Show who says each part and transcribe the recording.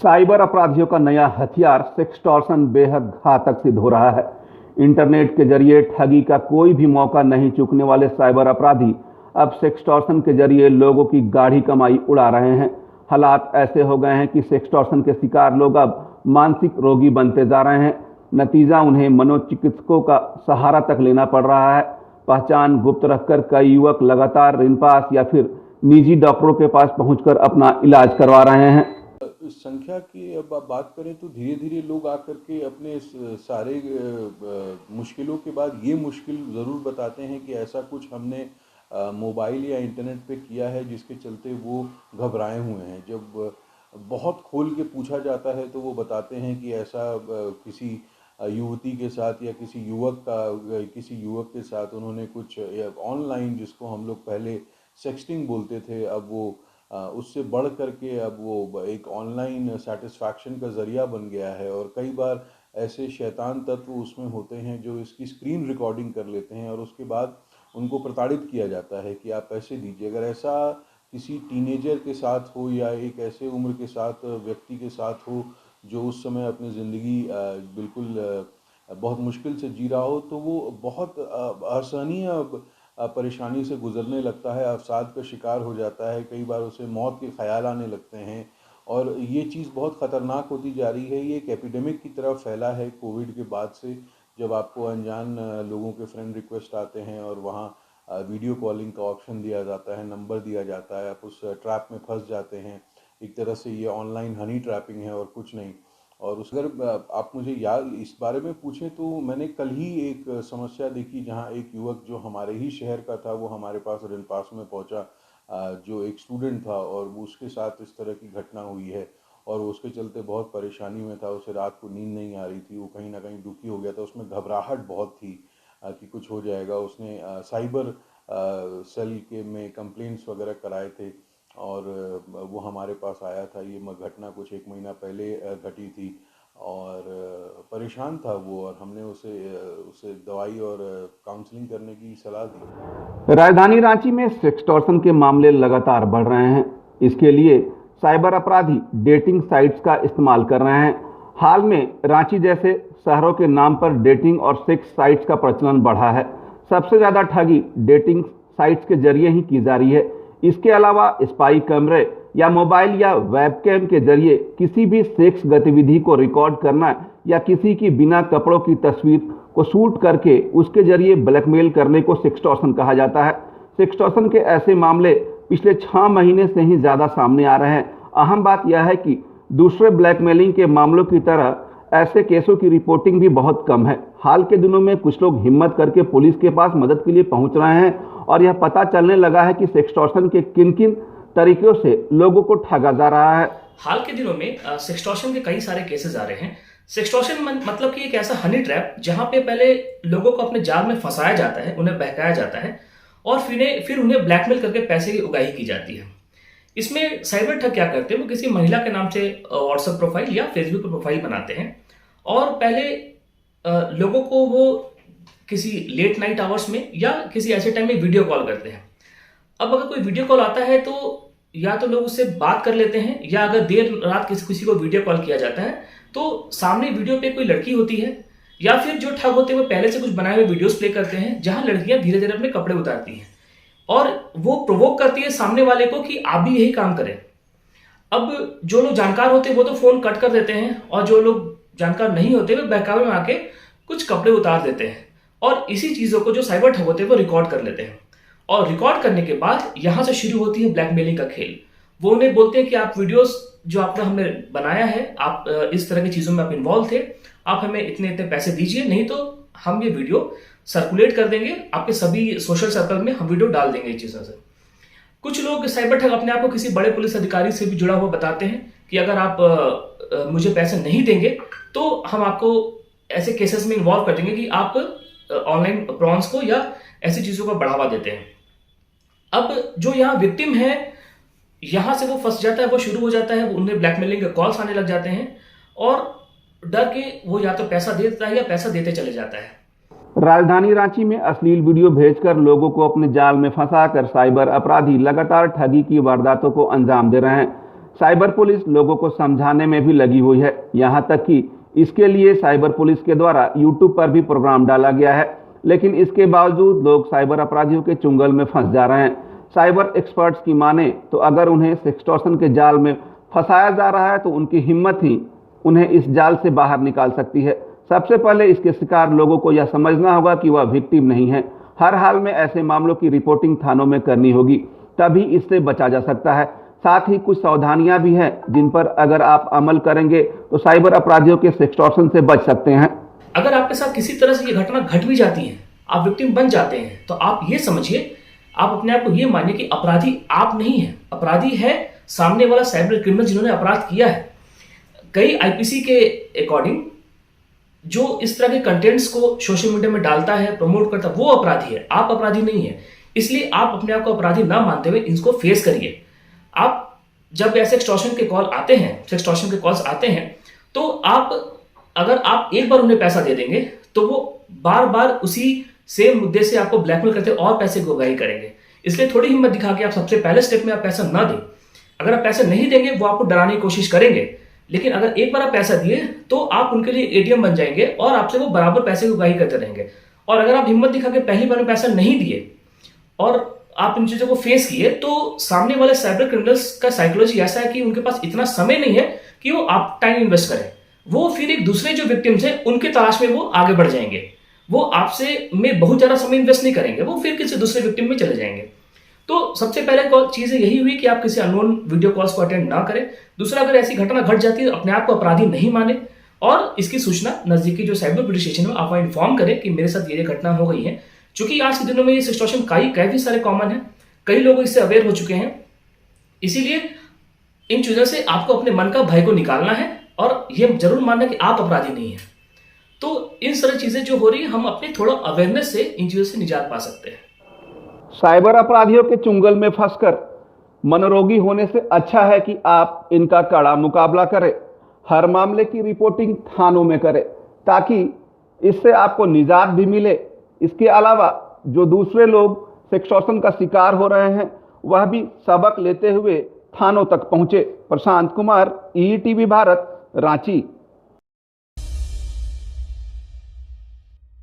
Speaker 1: Cyber अपराधियों का नया हथियार सेक्सटॉर्शन बेहद घातक सिद्ध हो रहा है। इंटरनेट के जरिए ठगी का कोई भी मौका नहीं चूकने वाले साइबर अपराधी अब सेक्सटॉर्शन के जरिए लोगों की गाढ़ी कमाई उड़ा रहे हैं। हालात ऐसे हो गए हैं कि सेक्सटॉर्शन के शिकार लोग अब मानसिक रोगी बनते जा रहे हैं। नतीजा उन्हें मनोचिकित्सकों का सहारा तक लेना पड़ रहा है। पहचान गुप्त रखकर कई युवक लगातार ऋण पास या फिर निजी डॉक्टरों के पास पहुंचकर अपना इलाज करवा रहे हैं।
Speaker 2: इस संख्या की अब आप बात करें तो धीरे धीरे लोग आकर के अपने सारे मुश्किलों के बाद ये मुश्किल ज़रूर बताते हैं कि ऐसा कुछ हमने मोबाइल या इंटरनेट पे किया है जिसके चलते वो घबराए हुए हैं। जब बहुत खोल के पूछा जाता है तो वो बताते हैं कि ऐसा किसी युवती के साथ या किसी युवक के साथ उन्होंने कुछ ऑनलाइन, जिसको हम लोग पहले सेक्सटिंग बोलते थे, अब वो उससे बढ़ कर के अब वो एक ऑनलाइन सेटिस्फैक्शन का ज़रिया बन गया है। और कई बार ऐसे शैतान तत्व उसमें होते हैं जो इसकी स्क्रीन रिकॉर्डिंग कर लेते हैं और उसके बाद उनको प्रताड़ित किया जाता है कि आप पैसे दीजिए। अगर ऐसा किसी टीनेजर के साथ हो या एक ऐसे उम्र के साथ व्यक्ति के साथ हो जो उस समय अपनी ज़िंदगी बिल्कुल बहुत मुश्किल से जी रहा हो, तो वो बहुत असहनीय परेशानी से गुजरने लगता है, अवसाद का शिकार हो जाता है। कई बार उसे मौत के ख्याल आने लगते हैं और ये चीज़ बहुत ख़तरनाक होती जा रही है। ये एक एपिडेमिक की तरह फैला है कोविड के बाद से। जब आपको अनजान लोगों के फ्रेंड रिक्वेस्ट आते हैं और वहाँ वीडियो कॉलिंग का ऑप्शन दिया जाता है, नंबर दिया जाता है, आप उस ट्रैप में फंस जाते हैं। एक तरह से ये ऑनलाइन हनी ट्रैपिंग है और कुछ नहीं। और उस अगर आप मुझे याद इस बारे में पूछें तो मैंने कल ही एक समस्या देखी जहां एक युवक जो हमारे ही शहर का था वो हमारे पास ऋण पास में पहुंचा, जो एक स्टूडेंट था और वो उसके साथ इस तरह की घटना हुई है और उसके चलते बहुत परेशानी में था। उसे रात को नींद नहीं आ रही थी, वो कहीं ना कहीं दुखी हो गया था, उसमें घबराहट बहुत थी कि कुछ हो जाएगा। उसने साइबर सेल के में कंप्लेंट्स वगैरह कराए थे और वो हमारे पास आया था। ये घटना कुछ 1 महीना पहले घटी थी और परेशान था वो, और हमने उसे उसे दवाई और काउंसलिंग करने की सलाह दी।
Speaker 1: राजधानी रांची में सेक्सटॉर्शन के मामले लगातार बढ़ रहे हैं। इसके लिए साइबर अपराधी डेटिंग साइट्स का इस्तेमाल कर रहे हैं। हाल में रांची जैसे शहरों के नाम पर डेटिंग और सेक्स साइट्स का प्रचलन बढ़ा है। सबसे ज़्यादा ठगी डेटिंग साइट्स के जरिए ही की जा रही है। इसके अलावा स्पाई कैमरे या मोबाइल या वेबकैम के जरिए किसी भी सेक्स गतिविधि को रिकॉर्ड करना या किसी की बिना कपड़ों की तस्वीर को शूट करके उसके जरिए ब्लैकमेल करने को सेक्सटॉर्शन कहा जाता है। सेक्सटॉर्शन के ऐसे मामले पिछले 6 महीने से ही ज़्यादा सामने आ रहे हैं। अहम बात यह है कि दूसरे ब्लैकमेलिंग के मामलों की तरह ऐसे केसों की रिपोर्टिंग भी बहुत कम है। हाल के दिनों में कुछ लोग हिम्मत करके पुलिस के पास मदद के लिए पहुंच रहे हैं और यह पता चलने लगा है कि सेक्सटॉर्शन के किन किन तरीकों से लोगों को ठगा जा रहा है।
Speaker 3: हाल के दिनों में सेक्सटॉर्शन के कई सारे केसेस आ रहे हैं। सेक्सटॉर्शन मतलब कि एक ऐसा हनी ट्रैप जहां पे पहले लोगों को अपने जाल में फंसाया जाता है, उन्हें बहकाया जाता है और फिर उन्हें ब्लैकमेल करके पैसे की उगाही की जाती है। इसमें साइबर ठग क्या करते हैं, वो किसी महिला के नाम से व्हाट्सएप प्रोफाइल या फेसबुक पर प्रोफाइल बनाते हैं और पहले लोगों को वो किसी लेट नाइट आवर्स में या किसी ऐसे टाइम में वीडियो कॉल करते हैं। अब अगर कोई वीडियो कॉल आता है तो या तो लोग उससे बात कर लेते हैं, या अगर देर रात किसी को वीडियो कॉल किया जाता है तो सामने वीडियो पे कोई लड़की होती है, या फिर जो ठग होते हैं वो पहले से कुछ बनाए हुए वीडियोस प्ले करते हैं जहां लड़कियां धीरे धीरे अपने कपड़े उतारती हैं और वो प्रोवोक करती है सामने वाले को कि आप भी यही काम करें। अब जो लोग जानकार होते हैं वो तो फोन कट कर देते हैं और जो लोग जानकार नहीं होते वो बहकावे में आके कुछ कपड़े उतार देते हैं और इसी चीजों को जो साइबर ठग होते हैं वो रिकॉर्ड कर लेते हैं। और रिकॉर्ड करने के बाद यहां से शुरू होती है ब्लैकमेलिंग का खेल। वो उन्हें बोलते हैं कि आप वीडियोस जो आपने हमने बनाया है, आप इस तरह की चीजों में आप इन्वॉल्व थे, आप हमें इतने इतने पैसे दीजिए, नहीं तो हम ये वीडियो सर्कुलेट कर देंगे, आपके सभी सोशल सर्कल में हम वीडियो डाल देंगे। इस चीजों से कुछ लोग साइबर ठग अपने आप को किसी बड़े पुलिस अधिकारी से भी जुड़ा हुआ बताते हैं कि अगर आप मुझे पैसे नहीं देंगे तो हम आपको ऐसे केसेस में इन्वॉल्व कर देंगे कि आप ऑनलाइन प्रॉन्स को या ऐसी चीजों को बढ़ावा देते हैं। अब जो यहाँ विक्टिम है, यहां से वो फंस जाता है, वो शुरू हो जाता है, उन्हें ब्लैकमेलिंग के कॉल्स आने लग जाते हैं और डर के वो या तो पैसा दे देता है या पैसा देते चले जाता है।
Speaker 1: राजधानी रांची में अश्लील वीडियो भेजकर लोगों को अपने जाल में फंसाकर साइबर अपराधी लगातार ठगी की वारदातों को अंजाम दे रहे हैं। साइबर पुलिस लोगों को समझाने में भी लगी हुई है। यहाँ तक कि इसके लिए साइबर पुलिस के द्वारा यूट्यूब पर भी प्रोग्राम डाला गया है, लेकिन इसके बावजूद लोग साइबर अपराधियों के चुंगल में फंस जा रहे हैं। साइबर एक्सपर्ट्स की माने तो अगर उन्हें सेक्सटॉर्शन के जाल में फंसाया जा रहा है तो उनकी हिम्मत ही उन्हें इस जाल से बाहर निकाल सकती है। सबसे पहले इसके शिकार लोगों को यह समझना होगा कि वह विक्टिम नहीं है। हर हाल में ऐसे मामलों की रिपोर्टिंग थानों में करनी होगी, तभी इससे बचा जा सकता है। साथ ही कुछ सावधानियां भी हैं जिन पर अगर आप अमल करेंगे तो साइबर अपराधियों के सेक्सटॉर्शन से बच सकते हैं।
Speaker 3: अगर आपके साथ किसी तरह से ये घटना घट भी जाती है, आप विक्टिम बन जाते हैं, तो आप ये समझिए, आप अपने आप को ये मानिए कि अपराधी आप नहीं है, अपराधी है सामने वाला साइबर क्रिमिनल जिन्होंने अपराध किया है। कई आईपीसी के अकॉर्डिंग जो इस तरह के कंटेंट्स को सोशल मीडिया में डालता है, प्रमोट करता है, वो अपराधी है, आप अपराधी नहीं है। इसलिए आप अपने आप को अपराधी ना मानते हुए इसको फेस करिए। आप जब ऐसे एक्सटॉर्शन के कॉल आते हैं, सेक्सटॉर्शन के कॉल्स आते हैं, तो अगर आप एक बार उन्हें पैसा दे देंगे तो वो बार बार उसी सेम मुद्दे से आपको ब्लैकमेल करते और पैसे की उगाही करेंगे। इसलिए थोड़ी हिम्मत दिखा के आप सबसे पहले स्टेप में आप पैसा ना दें। अगर आप पैसा नहीं देंगे वो आपको डराने की कोशिश करेंगे, लेकिन अगर एक बार आप पैसा दिए तो आप उनके लिए एटीएम बन जाएंगे और आपसे वो बराबर पैसे की उगाही करते रहेंगे। और अगर आप हिम्मत दिखा के पहली बार में पैसा नहीं दिए और आप इन चीजों को फेस किए, तो सामने वाले साइबर क्रिमिनल्स का साइकोलॉजी ऐसा है कि उनके पास इतना समय नहीं है कि वो आप टाइम इन्वेस्ट करें। वो फिर एक दूसरे जो विक्टिम्स हैं उनके तलाश में वो आगे बढ़ जाएंगे। वो आपसे में बहुत ज्यादा समय इन्वेस्ट नहीं करेंगे, वो फिर किसी दूसरे विक्टिम में चले जाएंगे। तो सबसे पहले चीज यही हुई कि आप किसी अननोन वीडियो कॉल्स को अटेंड ना करें। दूसरा, अगर ऐसी घटना घट जाती है तो अपने आप को अपराधी नहीं माने और इसकी सूचना नजदीकी जो साइबर पुलिस स्टेशन में आप इन्फॉर्म करें कि मेरे साथ ये घटना हो गई है। क्योंकि आज के दिनों में ये सेक्सटॉर्शन काफी सारे कॉमन है, कई लोग इससे अवेयर हो चुके हैं। इसीलिए इन चीजों से आपको अपने मन का भय को निकालना है और ये जरूर मानना कि आप अपराधी नहीं है। तो इन सारी चीजें जो हो रही है, हम अपने थोड़ा अवेयरनेस से इन चीजों से निजात पा सकते हैं।
Speaker 1: साइबर अपराधियों के चुंगल में फंसकर मनोरोगी होने से अच्छा है कि आप इनका कड़ा मुकाबला करें। हर मामले की रिपोर्टिंग थानों में करें ताकि इससे आपको निजात भी मिले। इसके अलावा जो दूसरे लोग सेक्सटॉर्शन का शिकार हो रहे हैं वह भी सबक लेते हुए थानों तक पहुंचे। प्रशांत कुमार, ईटीवी भारत, रांची।